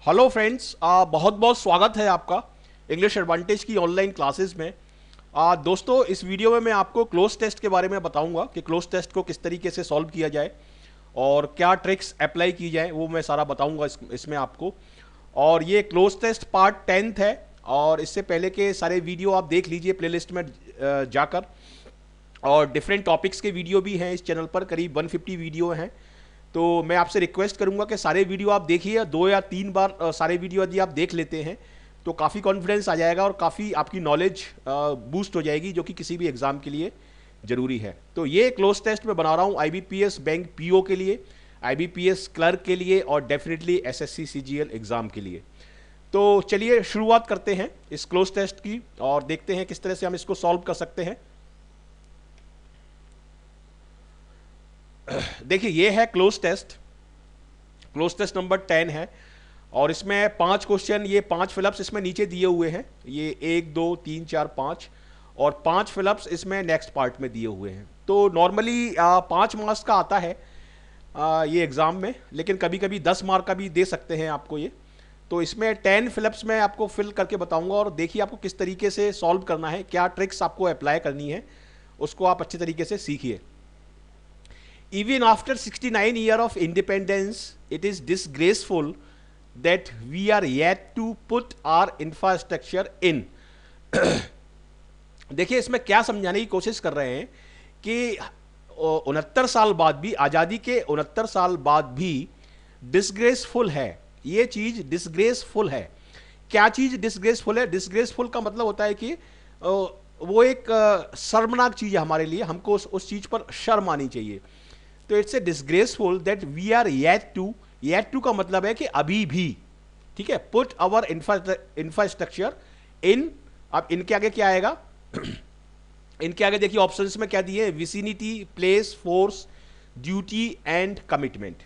Hello friends, बहुत बहुत स्वागत है आपका इंग्लिश एडवांटेज की ऑनलाइन क्लासेस में। दोस्तों, इस वीडियो में मैं आपको क्लोज टेस्ट के बारे में बताऊंगा कि क्लोज टेस्ट को किस तरीके से सॉल्व किया जाए और क्या ट्रिक्स अप्लाई की जाए, वो मैं सारा बताऊंगा इसमें आपको। और ये क्लोज टेस्ट पार्ट 10th है और इससे पहले के सारे वीडियो आप देख लीजिए प्लेलिस्ट में जाकर। और डिफरेंट टॉपिक्स के वीडियो भी हैं इस चैनल पर, करीब 150 वीडियो हैं। तो मैं आपसे रिक्वेस्ट करूंगा कि सारे वीडियो आप देखिए, 2 या 3 बार सारे वीडियो यदि आप देख लेते हैं तो काफ़ी कॉन्फिडेंस आ जाएगा और काफ़ी आपकी नॉलेज बूस्ट हो जाएगी, जो कि किसी भी एग्ज़ाम के लिए ज़रूरी है। तो ये क्लोज टेस्ट मैं बना रहा हूँ IBPS बैंक PO के लिए, IBPS क्लर्क के लिए और डेफिनेटली SSC CGL एग्ज़ाम के लिए। तो चलिए शुरुआत करते हैं इस क्लोज टेस्ट की और देखते हैं किस तरह से हम इसको सॉल्व कर सकते हैं। देखिए, ये है क्लोज टेस्ट नंबर 10 है और इसमें 5 क्वेश्चन, ये 5 फिलअप्स इसमें नीचे दिए हुए हैं। ये 1 2 3 4 5 और 5 फिलअप्स इसमें नेक्स्ट पार्ट में दिए हुए हैं। तो नॉर्मली 5 मार्क्स का आता है ये एग्ज़ाम में, लेकिन कभी कभी 10 मार्क का भी दे सकते हैं आपको ये। तो इसमें 10 फिलअप्स में आपको फिल करके बताऊंगा और देखिए आपको किस तरीके से सॉल्व करना है, क्या ट्रिक्स आपको अप्लाई करनी है, उसको आप अच्छे तरीके से सीखिए। Even after 69 years of independence, it is disgraceful that we are yet to put our infrastructure in. देखिए, इसमें क्या समझाने की कोशिश कर रहे हैं कि 69 साल बाद भी, आज़ादी के 69 साल बाद भी डिसग्रेसफुल है ये चीज़। डिसग्रेसफुल है, क्या चीज़ डिसग्रेसफुल है? डिसग्रेसफुल का मतलब होता है कि वो एक शर्मनाक चीज़ है हमारे लिए, हमको उस चीज़ पर शर्म आनी चाहिए। तो it's a disgraceful that we are yet to का मतलब है कि अभी भी, ठीक है, पुट अवर इंफ्रास्ट्रक्चर इन। अब इनके आगे क्या आएगा? इनके आगे देखिए ऑप्शंस में क्या दिए, vicinity, place, force, duty and commitment.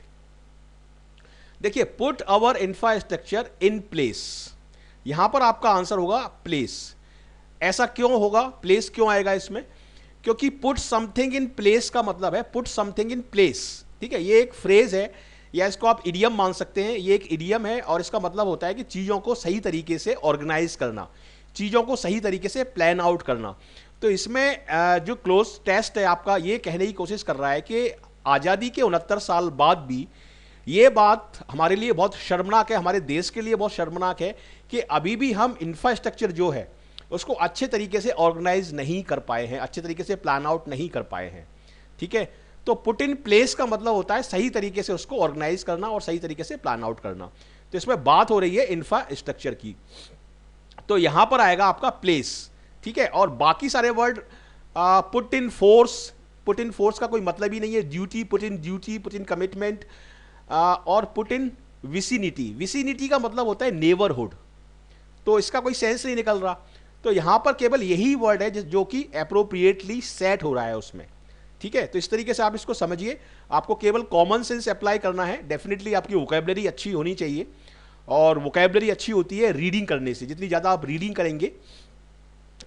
देखिए, put our infrastructure in place, यहां पर आपका आंसर होगा प्लेस। ऐसा क्यों होगा, प्लेस क्यों आएगा इसमें? क्योंकि पुट समथिंग इन प्लेस का मतलब है पुट समथिंग इन प्लेस, ठीक है। ये एक फ्रेज है या इसको आप इडियम मान सकते हैं। ये एक इडियम है और इसका मतलब होता है कि चीज़ों को सही तरीके से ऑर्गेनाइज करना, चीज़ों को सही तरीके से प्लान आउट करना। तो इसमें जो क्लोज टेस्ट है आपका, ये कहने की कोशिश कर रहा है कि आज़ादी के 69 साल बाद भी ये बात हमारे लिए बहुत शर्मनाक है, हमारे देश के लिए बहुत शर्मनाक है कि अभी भी हम इंफ्रास्ट्रक्चर जो है उसको अच्छे तरीके से ऑर्गेनाइज नहीं कर पाए हैं, अच्छे तरीके से प्लान आउट नहीं कर पाए हैं, ठीक है। तो पुट इन प्लेस का मतलब होता है सही तरीके से उसको ऑर्गेनाइज करना और सही तरीके से प्लान आउट करना। तो इसमें बात हो रही है इंफ्रास्ट्रक्चर की, तो यहां पर आएगा आपका प्लेस, ठीक है। और बाकी सारे वर्ड, पुट इन फोर्स का कोई मतलब ही नहीं है। ड्यूटी, पुट इन कमिटमेंट और पुट इन विसिनिटी का मतलब होता है नेबरहुड, तो इसका कोई सेंस नहीं निकल रहा। तो यहां पर केवल यही वर्ड है जो कि अप्रोप्रिएटली सेट हो रहा है उसमें, ठीक है। तो इस तरीके से आप इसको समझिए, आपको केवल कॉमन सेंस अप्लाई करना है। डेफिनेटली आपकी वोकैबुलरी अच्छी होनी चाहिए और वोकैबुलरी अच्छी होती है रीडिंग करने से। जितनी ज़्यादा आप रीडिंग करेंगे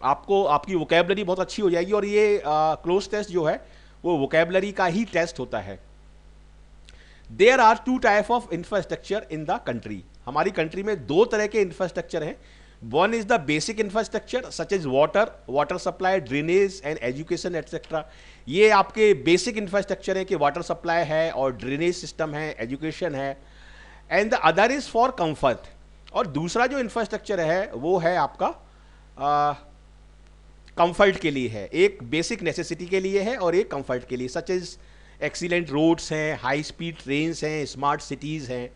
आपको, आपकी वोकैबुलरी बहुत अच्छी हो जाएगी। और ये क्लोज टेस्ट जो है वो वोकैबुलरी का ही टेस्ट होता है। There are 2 type of infrastructure in the country. हमारी कंट्री में 2 तरह के इंफ्रास्ट्रक्चर हैं। One is the basic infrastructure such as water supply, drainage and education etc. ये आपके बेसिक इंफ्रास्ट्रक्चर है कि वाटर सप्लाई है और ड्रेनेज सिस्टम है, एजुकेशन है। And the other is for comfort, और दूसरा जो इंफ्रास्ट्रक्चर है वो है आपका कंफर्ट के लिए है। एक बेसिक नेसेसिटी के लिए है और एक कंफर्ट के लिए, सच एज एक्सीलेंट रोड्स हैं, हाई स्पीड ट्रेन्स हैं, स्मार्ट सिटीज़ हैं,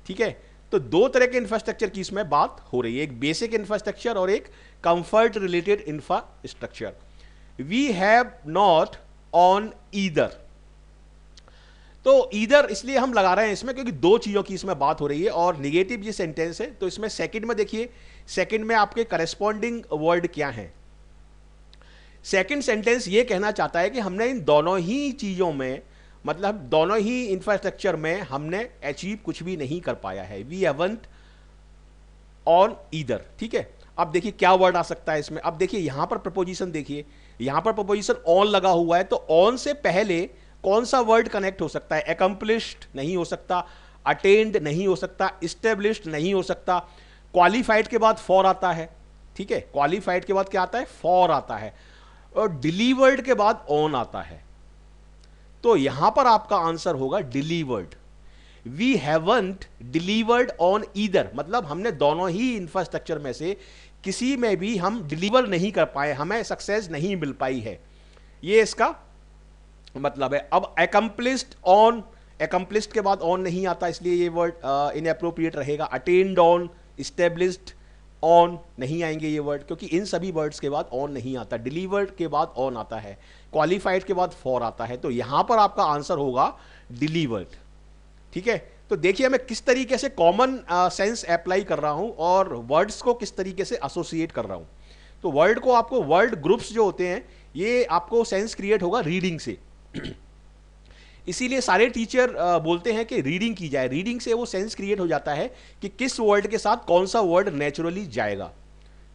ठीक है। तो 2 तरह के इंफ्रास्ट्रक्चर की इसमें बात हो रही है, एक बेसिक इंफ्रास्ट्रक्चर और एक comfort related infrastructure. We have not on either. तो ईदर इसलिए हम लगा रहे हैं इसमें क्योंकि 2 चीज़ों की इसमें बात हो रही है और निगेटिव ये सेंटेंस है। तो इसमें सेकंड में देखिए, सेकंड में आपके करस्पॉन्डिंग वर्ड क्या है। सेकंड सेंटेंस ये कहना चाहता है कि हमने इन दोनों ही चीज़ों में, मतलब दोनों ही इंफ्रास्ट्रक्चर में हमने अचीव कुछ भी नहीं कर पाया है। वी हैवंट ऑन ईदर, ठीक है। अब देखिए क्या वर्ड आ सकता है इसमें। अब देखिए यहां पर प्रपोजिशन, देखिए यहां पर प्रपोजिशन ऑन लगा हुआ है, तो ऑन से पहले कौन सा वर्ड कनेक्ट हो सकता है? अकम्प्लिश्ड नहीं हो सकता, अटेंड नहीं हो सकता, इस्टेब्लिश्ड नहीं हो सकता, क्वालिफाइड के बाद फॉर आता है, ठीक है, क्वालिफाइड के बाद क्या आता है, फॉर आता है, और डिलीवर्ड के बाद ऑन आता है। तो यहां पर आपका आंसर होगा delivered. We haven't delivered on either, मतलब हमने दोनों ही इंफ्रास्ट्रक्चर में से किसी में भी हम डिलीवर नहीं कर पाए, हमें सक्सेस नहीं मिल पाई है, ये इसका मतलब है। अब एकम्प्लिस्ड ऑन, एकम्प्लिस्ड के बाद ऑन नहीं आता, इसलिए ये वर्ड इनएप्रोप्रिएट रहेगा। अटेन्ड ऑन, इस्टेब्लिश्ड ऑन नहीं आएंगे ये वर्ड, क्योंकि इन सभी वर्ड्स के बाद ऑन नहीं आता। डिलीवर्ड के बाद ऑन आता है, क्वालिफाइड के बाद फॉर आता है, तो यहां पर आपका आंसर होगा डिलीवर्ड, ठीक है। तो देखिए मैं किस तरीके से कॉमन सेंस अप्लाई कर रहा हूं और वर्ड्स को किस तरीके से एसोसिएट कर रहा हूं। तो वर्ड को आपको, वर्ड ग्रुप्स जो होते हैं ये आपको सेंस क्रिएट होगा रीडिंग से। इसीलिए सारे टीचर बोलते हैं कि रीडिंग की जाए, रीडिंग से वो सेंस क्रिएट हो जाता है कि किस वर्ड के साथ कौन सा वर्ड नेचुरली जाएगा,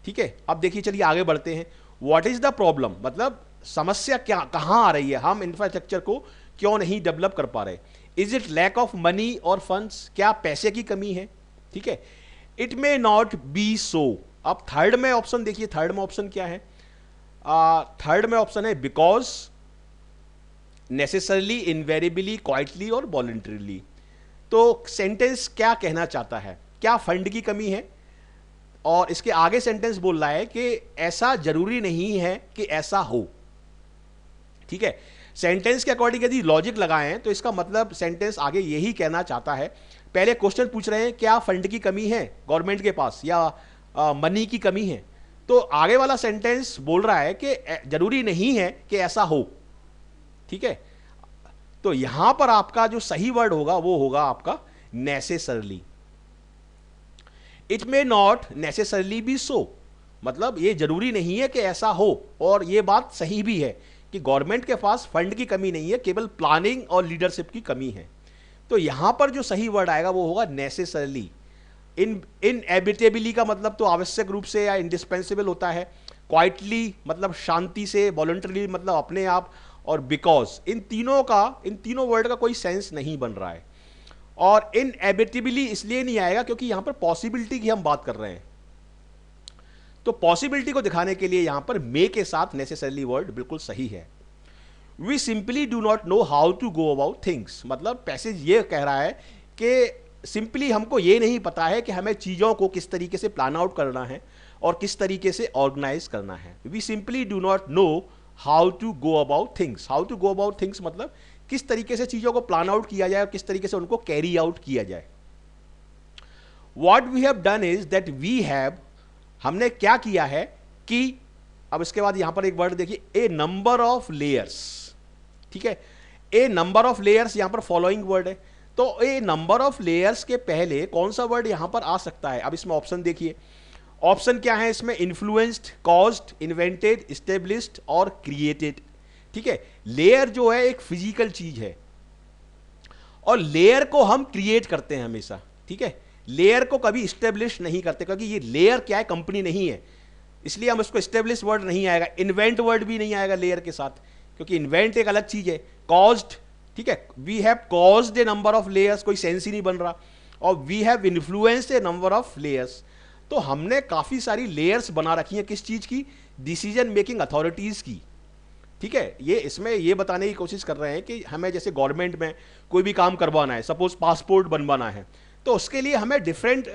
ठीक है। अब देखिए चलिए आगे बढ़ते हैं। व्हाट इज द प्रॉब्लम, मतलब समस्या क्या, कहां आ रही है, हम इंफ्रास्ट्रक्चर को क्यों नहीं डेवलप कर पा रहे। Is it lack of money और फंड्स, क्या पैसे की कमी है, ठीक है। It may not be so. अब थर्ड में ऑप्शन देखिए, थर्ड में ऑप्शन क्या है, थर्ड में ऑप्शन है बिकॉज, नेसेसरली, इनवेरिएबली, क्वाइटली और वॉलंटरीली। तो सेंटेंस क्या कहना चाहता है, क्या फंड की कमी है, और इसके आगे सेंटेंस बोल रहा है कि ऐसा जरूरी नहीं है कि ऐसा हो, ठीक है। सेंटेंस के अकॉर्डिंग यदि लॉजिक लगाएं तो इसका मतलब सेंटेंस आगे यही कहना चाहता है। पहले क्वेश्चन पूछ रहे हैं क्या फंड की कमी है गवर्नमेंट के पास या मनी की कमी है, तो आगे वाला सेंटेंस बोल रहा है कि जरूरी नहीं है कि ऐसा हो, ठीक है। तो यहां पर आपका जो सही वर्ड होगा वो होगा आपका necessarily. It may not necessarily be so, मतलब ये जरूरी नहीं है कि ऐसा हो, और ये बात सही भी है कि गवर्नमेंट के पास फंड की कमी नहीं है, केवल प्लानिंग और लीडरशिप की कमी है। तो यहां पर जो सही वर्ड आएगा वो होगा नेसेसरली। इनएविटेबली का मतलब तो आवश्यक रूप से या इंडिस्पेंसिबल होता है, क्वाइटली मतलब शांति से, वॉलंटरीली मतलब अपने आप, और बिकॉज, इन तीनों वर्ड का कोई सेंस नहीं बन रहा है। और इनएविटेबली इसलिए नहीं आएगा क्योंकि यहां पर पॉसिबिलिटी की हम बात कर रहे हैं, तो पॉसिबिलिटी को दिखाने के लिए यहां पर मे के साथ नेसेसरली वर्ड बिल्कुल सही है। We simply do not know how to go about things, मतलब पैसेज ये कह रहा है कि सिंपली हमको ये नहीं पता है कि हमें चीज़ों को किस तरीके से प्लान आउट करना है और किस तरीके से ऑर्गेनाइज करना है। We simply do not know how to go about things. How to go about things मतलब किस तरीके से चीज़ों को प्लान आउट किया जाए और किस तरीके से उनको कैरी आउट किया जाए। What we have done is that we have, हमने क्या किया है कि, अब इसके बाद यहां पर एक वर्ड देखिए, ए नंबर ऑफ लेयर्स, ठीक है। ए नंबर ऑफ लेयर्स यहां पर फॉलोइंग वर्ड है, तो ए नंबर ऑफ लेयर्स के पहले कौन सा वर्ड यहां पर आ सकता है। अब इसमें ऑप्शन देखिए, ऑप्शन क्या है इसमें, इन्फ्लुएंस्ड, कॉज्ड, इन्वेंटेड, इस्टेब्लिश्ड और क्रिएटेड, ठीक है। लेयर जो है एक फिजिकल चीज है और लेयर को हम क्रिएट करते हैं हमेशा, ठीक है। लेयर को कभी इस्टेब्लिश नहीं करते, क्योंकि ये लेयर क्या है, कंपनी नहीं है, इसलिए हम उसको इस्टेब्लिश वर्ड नहीं आएगा। इन्वेंट वर्ड भी नहीं आएगा लेयर के साथ, क्योंकि इन्वेंट एक अलग चीज है। कॉज्ड, ठीक है, we have caused a number of layers, कोई सेंस ही नहीं बन रहा। और we have influenced a number of layers, तो हमने काफी सारी लेयर्स बना रखी हैं किस चीज की, डिसीजन मेकिंग अथॉरिटीज की, ठीक है। ये इसमें ये बताने की कोशिश कर रहे हैं कि हमें जैसे गवर्नमेंट में कोई भी काम करवाना है, सपोज पासपोर्ट बनवाना है, तो उसके लिए हमें डिफरेंट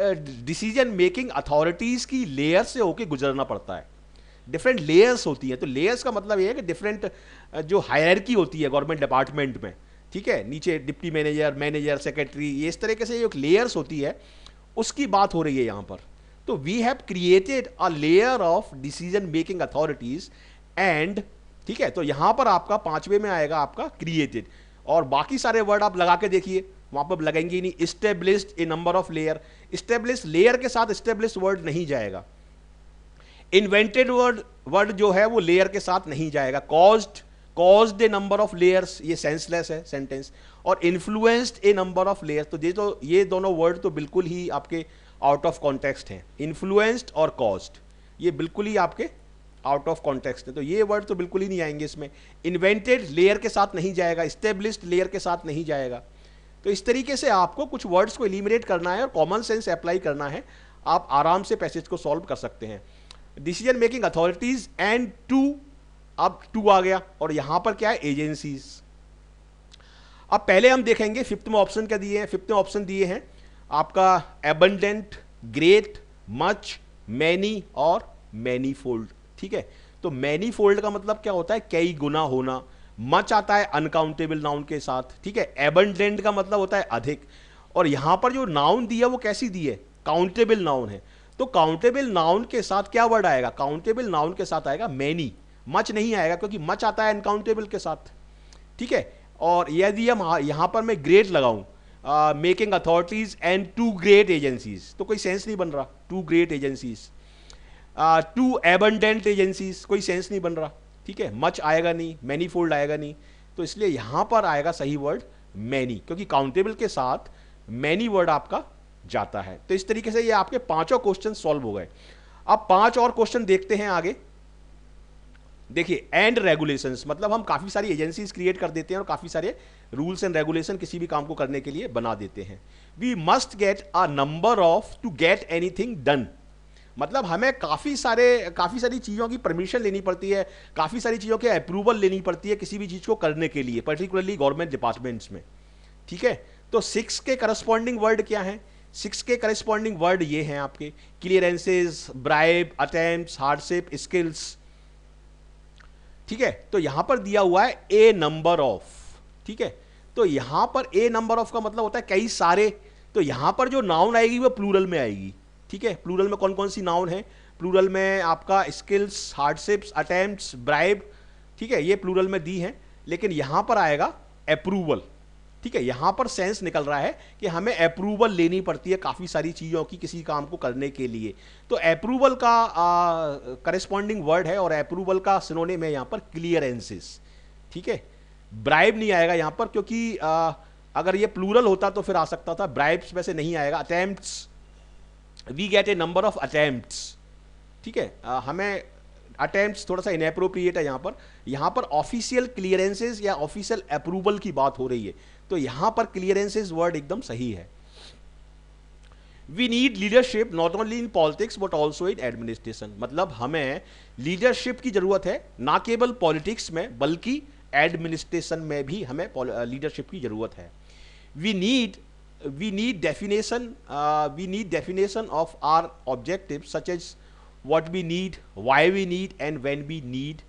डिसीजन मेकिंग अथॉरिटीज की लेयर से होकर गुजरना पड़ता है। डिफरेंट लेयर्स होती हैं, तो लेयर्स का मतलब ये है कि डिफरेंट जो हायरार्की होती है गवर्नमेंट डिपार्टमेंट में, ठीक है, नीचे डिप्टी मैनेजर, मैनेजर, सेक्रेटरी, ये इस तरीके से जो लेयर्स होती है उसकी बात हो रही है यहाँ पर। तो we have created a layer of decision making authorities and, ठीक है। तो यहां पर आपका पांचवे में आएगा आपका क्रिएटेड, और बाकी सारे वर्ड आप लगा के देखिए, वहां पर लगेंगे ही नहीं। Established A number of layer, establish layer के साथ इस्टेब्लिश वर्ड नहीं जाएगा। इन्वेंटेड वर्ड जो है वो लेयर के साथ नहीं जाएगा। Caused a number of layers, ये सेंसलेस है सेंटेंस। और influenced a number of layers, तो ये दोनों वर्ड तो बिल्कुल ही आपके आउट ऑफ कॉन्टेक्स्ट हैं। इन्फ्लुएंस्ड और कॉज्ड ये बिल्कुल ही आपके आउट ऑफ कॉन्टेक्स्ट है, तो ये वर्ड तो बिल्कुल ही नहीं आएंगे इसमें। इन्वेंटेड लेयर के साथ नहीं जाएगा, इस्टेब्लिश्ड लेयर के साथ नहीं जाएगा। तो इस तरीके से आपको कुछ वर्ड्स को एलिमिनेट करना है और कॉमन सेंस अप्लाई करना है, आप आराम से पैसेज को सॉल्व कर सकते हैं। Decision making authorities and too, अब टू आ गया, और यहां पर क्या है, एजेंसीज। अब पहले हम देखेंगे फिफ्थ में ऑप्शन क्या दिए हैं। फिफ्थ में ऑप्शन दिए हैं आपका एबंडेंट, ग्रेट, मच, मैनी और मैनीफोल्ड। ठीक है, तो मैनीफोल्ड का मतलब क्या होता है, कई गुना होना। मच आता है अनकाउंटेबल नाउन के साथ। ठीक है, एबंडेंट का मतलब होता है अधिक, और यहां पर जो नाउन दिया वो कैसी दी है, काउंटेबल नाउन है। तो काउंटेबल नाउन के साथ क्या वर्ड आएगा, काउंटेबल नाउन के साथ आएगा मैनी, मच नहीं आएगा, क्योंकि मच आता है अनकाउंटेबल के साथ। ठीक है, और यदि हम यहां पर मैं ग्रेट लगाऊं, making authorities and too great agencies, तो कोई सेंस नहीं बन रहा, too great agencies. Too abundant agencies, कोई सेंस नहीं बन रहा। ठीक है, मच आएगा नहीं, मैनीफोल्ड आएगा नहीं, तो इसलिए यहां पर आएगा सही वर्ड मैनी, क्योंकि काउंटेबल के साथ मैनी वर्ड आपका जाता है। तो इस तरीके से ये आपके पांचों क्वेश्चन सॉल्व हो गए। अब 5 और क्वेश्चन देखते हैं आगे। देखिए, एंड रेगुलेशंस, मतलब हम काफी सारी एजेंसीज क्रिएट कर देते हैं और काफी सारे रूल्स एंड रेगुलेशन किसी भी काम को करने के लिए बना देते हैं। We must get a number of to get anything done, मतलब हमें काफी सारी चीजों की परमिशन लेनी पड़ती है, काफी सारी चीजों के अप्रूवल लेनी पड़ती है किसी भी चीज को करने के लिए, पर्टिकुलरली गवर्नमेंट डिपार्टमेंट्स में। ठीक है, तो 6 के करस्पॉन्डिंग वर्ड क्या है, 6 के करस्पॉन्डिंग वर्ड ये हैं आपके, clearances, bribe, attempts, hardship, skills. ठीक है, तो यहां पर दिया हुआ है ए नंबर ऑफ। ठीक है, तो यहां पर ए नंबर ऑफ का मतलब होता है कई सारे, तो यहां पर जो नाउन आएगी वो प्लूरल में आएगी। ठीक है, प्लूरल में कौन कौन सी नाउन है, प्लूरल में आपका स्किल्स, हार्डशिप्स, अटेम्प्ट्स, ब्राइब। ठीक है, ये प्लूरल में दी है, लेकिन यहां पर आएगा अप्रूवल। ठीक है, यहां पर सेंस निकल रहा है कि हमें अप्रूवल लेनी पड़ती है काफी सारी चीजों की किसी काम को करने के लिए, तो अप्रूवल का करेस्पॉन्डिंग वर्ड है, और अप्रूवल का सिनोनिम है यहां पर क्लियरेंसेस। ठीक है, ब्राइब नहीं आएगा यहां पर, क्योंकि अगर ये प्लूरल होता तो फिर आ सकता था, ब्राइब्स में से नहीं आएगा। Attempts, we get a number of attempts. ठीक है, हमें अटेम्प्ट्स थोड़ा सा इनएप्रोप्रिएट है यहां पर ऑफिशियल क्लियरेंसेस या ऑफिशियल अप्रूवल की बात हो रही है, तो यहां पर क्लियरेंसेस वर्ड एकदम सही है। We need leadership not only in politics but also in administration, मतलब हमें लीडरशिप की जरूरत है ना केवल पॉलिटिक्स में बल्कि एडमिनिस्ट्रेशन में भी हमें लीडरशिप की जरूरत है। We need definition of our objectives such as what we need, why we need and when we need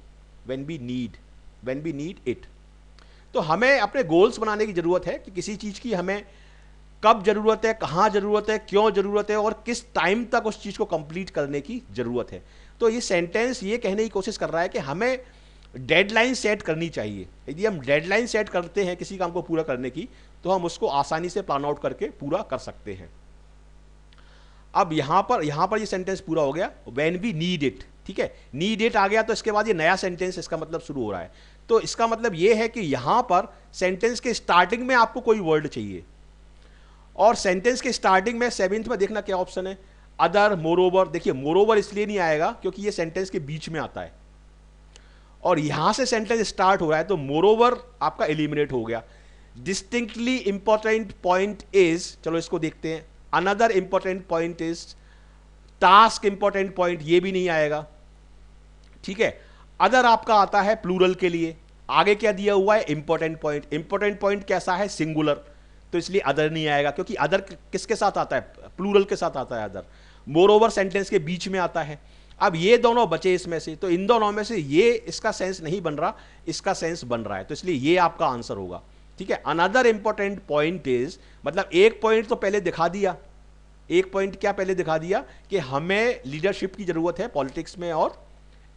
it। तो हमें अपने गोल्स बनाने की जरूरत है कि किसी चीज की हमें कब जरूरत है, कहां जरूरत है, क्यों जरूरत है और किस टाइम तक उस चीज को कंप्लीट करने की जरूरत है। तो ये सेंटेंस ये कहने की कोशिश कर रहा है कि हमें डेडलाइन सेट करनी चाहिए। यदि हम डेडलाइन सेट करते हैं किसी काम को पूरा करने की, तो हम उसको आसानी से प्लान आउट करके पूरा कर सकते हैं। अब यहां पर ये सेंटेंस पूरा हो गया, व्हेन वी नीड इट। ठीक है, नीड इट आ गया, तो इसके बाद ये नया सेंटेंस इसका मतलब शुरू हो रहा है। तो इसका मतलब ये है कि यहां पर सेंटेंस के स्टार्टिंग में आपको कोई वर्ड चाहिए, और सेंटेंस के स्टार्टिंग में 7th में देखना क्या ऑप्शन है, अदर, मोरओवर। देखिए, मोरओवर इसलिए नहीं आएगा क्योंकि ये सेंटेंस के बीच में आता है, और यहां से सेंटेंस स्टार्ट हो रहा है, तो मोरओवर आपका एलिमिनेट हो गया। डिस्टिंक्टली इंपॉर्टेंट पॉइंट इज, चलो इसको देखते हैं, another important point is, task important point, ये भी नहीं आएगा। ठीक है, अदर आपका आता है प्लूरल के लिए, आगे क्या दिया हुआ है, इंपॉर्टेंट पॉइंट। इंपॉर्टेंट पॉइंट कैसा है, सिंगुलर, तो इसलिए अदर नहीं आएगा, क्योंकि अदर किसके साथ आता है, प्लूरल के साथ आता है अदर। मोरओवर सेंटेंस के बीच में आता है। अब ये दोनों बचे इसमें से, तो इन दोनों में से ये इसका सेंस नहीं बन रहा, इसका सेंस बन रहा है, तो इसलिए ये आपका आंसर होगा। ठीक है, अनदर इंपॉर्टेंट पॉइंट इज, मतलब एक पॉइंट तो पहले दिखा दिया, एक पॉइंट क्या पहले दिखा दिया कि हमें लीडरशिप की जरूरत है पॉलिटिक्स में और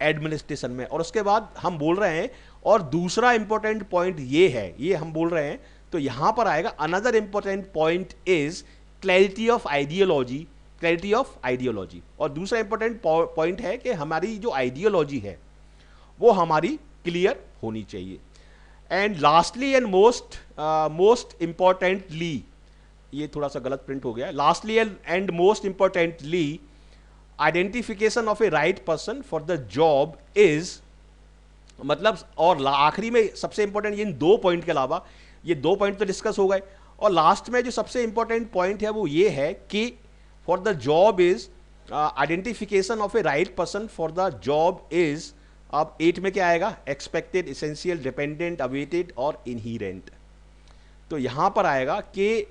एडमिनिस्ट्रेशन में, और उसके बाद हम बोल रहे हैं और दूसरा इंपॉर्टेंट पॉइंट ये है, ये हम बोल रहे हैं, तो यहां पर आएगा another important point is clarity of ideology, clarity of ideology. और दूसरा इंपॉर्टेंट पॉइंट है कि हमारी जो आइडियोलॉजी है वो हमारी क्लियर होनी चाहिए। And lastly and most importantly, ये थोड़ा सा गलत प्रिंट हो गया, lastly and most importantly identification of A right person for the job is, मतलब और आखिरी में सबसे इंपॉर्टेंट, इन 2 पॉइंट के अलावा ये 2 पॉइंट तो डिस्कस हो गए, और लास्ट में जो सबसे इंपॉर्टेंट पॉइंट है वो ये है कि for the job is identification of A right person for the job is, अब 8 में क्या आएगा, एक्सपेक्टेड, इसेंशियल, डिपेंडेंट, अवेटेड और इनहीरेंट। तो यहां पर आएगा कि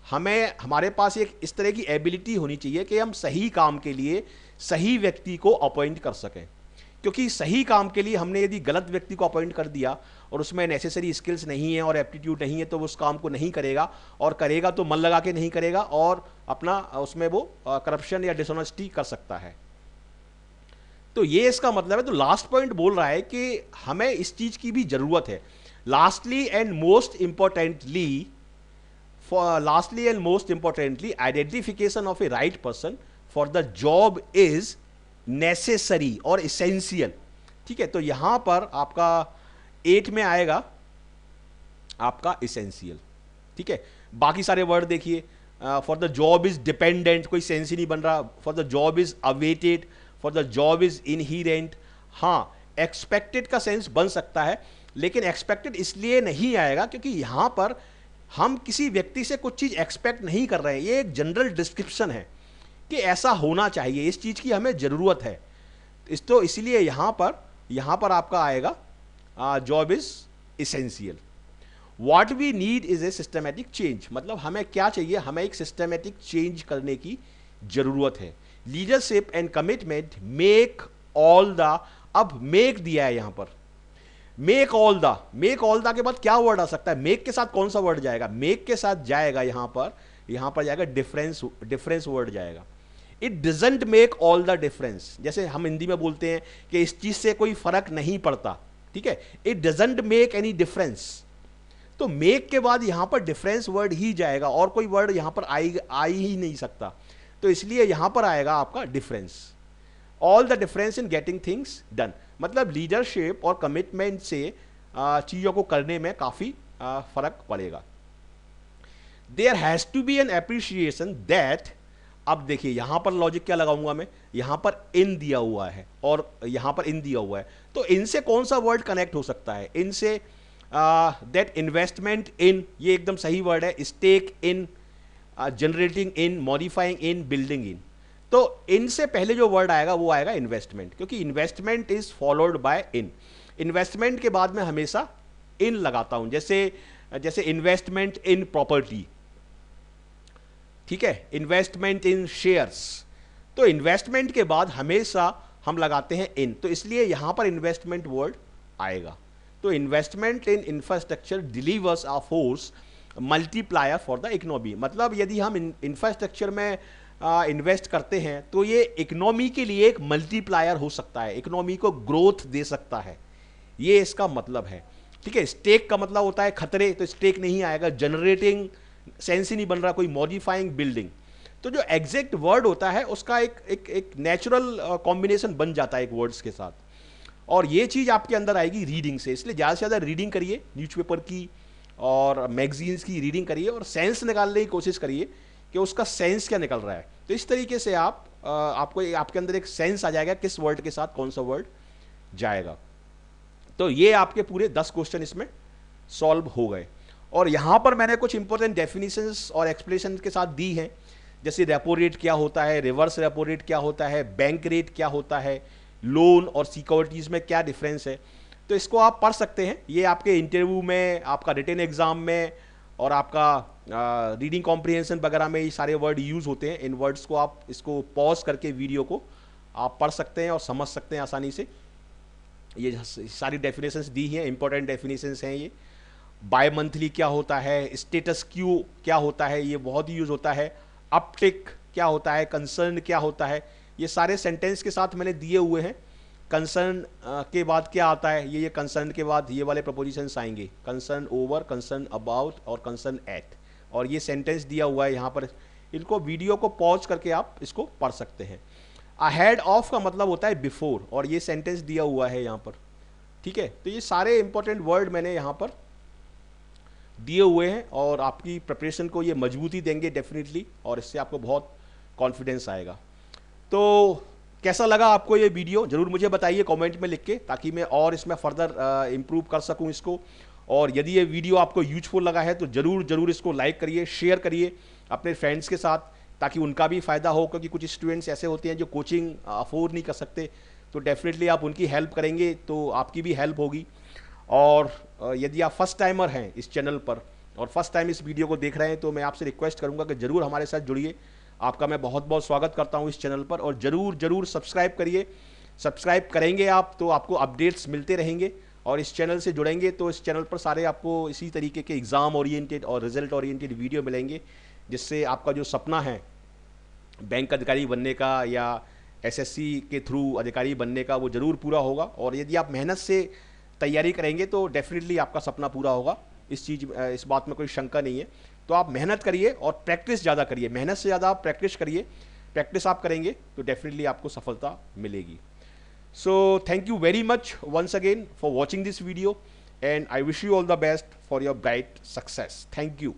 हमें, हमारे पास एक इस तरह की एबिलिटी होनी चाहिए कि हम सही काम के लिए सही व्यक्ति को अपॉइंट कर सकें, क्योंकि सही काम के लिए हमने यदि गलत व्यक्ति को अपॉइंट कर दिया और उसमें नेसेसरी स्किल्स नहीं है और एप्टीट्यूड नहीं है तो वो उस काम को नहीं करेगा, और करेगा तो मन लगा के नहीं करेगा और अपना उसमें वो करप्शन या डिसऑनेस्टी कर सकता है। तो ये इसका मतलब है। तो लास्ट पॉइंट बोल रहा है कि हमें इस चीज की भी जरूरत है। Lastly and most importantly identification of A right person for the job is necessary और इसेंशियल। ठीक है, तो यहां पर आपका 8 में आएगा आपका इसेंशियल। ठीक है, बाकी सारे वर्ड देखिए, for the job is dependent, कोई सेंस ही नहीं बन रहा। For the job is awaited, for the job is inherent. हाँ, एक्सपेक्टेड का सेंस बन सकता है, लेकिन एक्सपेक्टेड इसलिए नहीं आएगा क्योंकि यहां पर हम किसी व्यक्ति से कुछ चीज एक्सपेक्ट नहीं कर रहे हैं। ये एक जनरल डिस्क्रिप्शन है कि ऐसा होना चाहिए, इस चीज की हमें जरूरत है। तो इसलिए यहां पर आपका आएगा job is essential. What we need is a systematic change, मतलब हमें क्या चाहिए, हमें एक सिस्टमैटिक चेंज करने की जरूरत है। Leadership and commitment make all the, अब मेक दिया है यहां पर, मेक ऑल द के बाद क्या वर्ड आ सकता है, मेक के साथ कौन सा वर्ड जाएगा, मेक के साथ जाएगा यहां पर जाएगा डिफरेंस वर्ड जाएगा। It doesn't make all the difference, जैसे हम हिंदी में बोलते हैं कि इस चीज से कोई फर्क नहीं पड़ता। ठीक है, it doesn't make any difference, तो मेक के बाद यहां पर डिफरेंस वर्ड ही जाएगा और कोई वर्ड यहां पर आ ही नहीं सकता। तो इसलिए यहां पर आएगा आपका difference. All the difference in getting things done, मतलब लीडरशिप और कमिटमेंट से चीजों को करने में काफी फर्क पड़ेगा। There has to be an appreciation that, अब देखिए यहां पर लॉजिक क्या लगाऊंगा मैं, यहां पर इन दिया हुआ है और यहां पर इन दिया हुआ है, तो इनसे कौन सा वर्ड कनेक्ट हो सकता है, इनसे दैट इन्वेस्टमेंट इन, ये एकदम सही वर्ड है, stake in, generating in, modifying in, building in. तो इनसे पहले जो वर्ड आएगा वो आएगा इन्वेस्टमेंट, क्योंकि investment is followed by in. Investment के बाद में हमेशा इन लगाता हूं, जैसे इन्वेस्टमेंट इन प्रॉपर्टी, ठीक है, इन्वेस्टमेंट इन शेयर्स, तो इन्वेस्टमेंट के बाद हमेशा हम लगाते हैं इन, तो इसलिए यहां पर इन्वेस्टमेंट वर्ड आएगा। तो investment in infrastructure delivers a force multiplier for the economy, मतलब यदि हम इंफ्रास्ट्रक्चर में इन्वेस्ट करते हैं तो ये इकोनॉमी के लिए एक मल्टीप्लायर हो सकता है, इकोनॉमी को ग्रोथ दे सकता है, ये इसका मतलब है। ठीक है, स्टेक का मतलब होता है खतरे, तो स्टेक नहीं आएगा। जनरेटिंग सेंस ही नहीं बन रहा, कोई मॉडिफाइंग, बिल्डिंग, तो जो एग्जैक्ट वर्ड होता है उसका एक नेचुरल कॉम्बिनेशन बन जाता है एक वर्ड्स के साथ, और ये चीज आपके अंदर आएगी रीडिंग से। इसलिए ज्यादा से ज्यादा रीडिंग करिए, न्यूज़पेपर की और मैगजीन्स की रीडिंग करिए और सेंस निकालने की कोशिश करिए कि उसका सेंस क्या निकल रहा है। तो इस तरीके से आपको आपके अंदर एक सेंस आ जाएगा किस वर्ड के साथ कौन सा वर्ड जाएगा। तो ये आपके पूरे 10 क्वेश्चन इसमें सॉल्व हो गए, और यहां पर मैंने कुछ इंपॉर्टेंट डेफिनेशंस और एक्सप्लेनेशन के साथ दी हैं, जैसे रेपो रेट क्या होता है, रिवर्स रेपो रेट क्या होता है, बैंक रेट क्या होता है, लोन और सिक्योरिटीज में क्या डिफरेंस है। तो इसको आप पढ़ सकते हैं, ये आपके इंटरव्यू में, आपका रिटन एग्जाम में और आपका रीडिंग कॉम्प्रिहेंशन वगैरह में ये सारे वर्ड यूज होते हैं। इन वर्ड्स को आप इसको पॉज करके वीडियो को आप पढ़ सकते हैं और समझ सकते हैं आसानी से। ये सारी डेफिनेशंस दी हैं, इंपॉर्टेंट डेफिनेशंस हैं ये। बाय मंथली क्या होता है, स्टेटस क्यू क्या होता है, ये बहुत ही यूज होता है। अपटिक क्या होता है, कंसर्न क्या होता है, ये सारे सेंटेंस के साथ मैंने दिए हुए हैं। कंसर्न के बाद क्या आता है, ये कंसर्न के बाद ये वाले प्रपोजिशंस आएंगे, कंसर्न ओवर, कंसर्न अबाउट और कंसर्न एट, और ये सेंटेंस दिया हुआ है यहाँ पर। इनको वीडियो को पॉज करके आप इसको पढ़ सकते हैं। अहेड ऑफ का मतलब होता है बिफोर, और ये सेंटेंस दिया हुआ है यहाँ पर। ठीक है, तो ये सारे इंपॉर्टेंट वर्ड मैंने यहाँ पर दिए हुए हैं और आपकी प्रिपरेशन को ये मजबूती देंगे डेफिनेटली, और इससे आपको बहुत कॉन्फिडेंस आएगा। तो कैसा लगा आपको ये वीडियो, जरूर मुझे बताइए कमेंट में लिख के, ताकि मैं और इसमें फर्दर इम्प्रूव कर सकूं इसको। और यदि ये वीडियो आपको यूजफुल लगा है तो ज़रूर ज़रूर इसको लाइक करिए, शेयर करिए अपने फ्रेंड्स के साथ, ताकि उनका भी फ़ायदा हो, क्योंकि कुछ स्टूडेंट्स ऐसे होते हैं जो कोचिंग अफोर्ड नहीं कर सकते, तो डेफिनेटली आप उनकी हेल्प करेंगे तो आपकी भी हेल्प होगी। और यदि आप फर्स्ट टाइमर हैं इस चैनल पर और फर्स्ट टाइम इस वीडियो को देख रहे हैं तो मैं आपसे रिक्वेस्ट करूंगा कि ज़रूर हमारे साथ जुड़िए। आपका मैं बहुत बहुत स्वागत करता हूं इस चैनल पर, और ज़रूर ज़रूर सब्सक्राइब करिए। सब्सक्राइब करेंगे आप तो आपको अपडेट्स मिलते रहेंगे, और इस चैनल से जुड़ेंगे तो इस चैनल पर सारे आपको इसी तरीके के एग्ज़ाम ओरिएंटेड और रिजल्ट ओरिएंटेड वीडियो मिलेंगे, जिससे आपका जो सपना है बैंक अधिकारी बनने का या एसएससी के थ्रू अधिकारी बनने का, वो ज़रूर पूरा होगा। और यदि आप मेहनत से तैयारी करेंगे तो डेफिनेटली आपका सपना पूरा होगा, इस बात में कोई शंका नहीं है। तो आप मेहनत करिए और प्रैक्टिस ज़्यादा करिए, मेहनत से ज़्यादा आप प्रैक्टिस करिए। प्रैक्टिस आप करेंगे तो डेफिनेटली आपको सफलता मिलेगी। So thank you very much once again for watching this video, and I wish you all the best for your bright success. Thank you.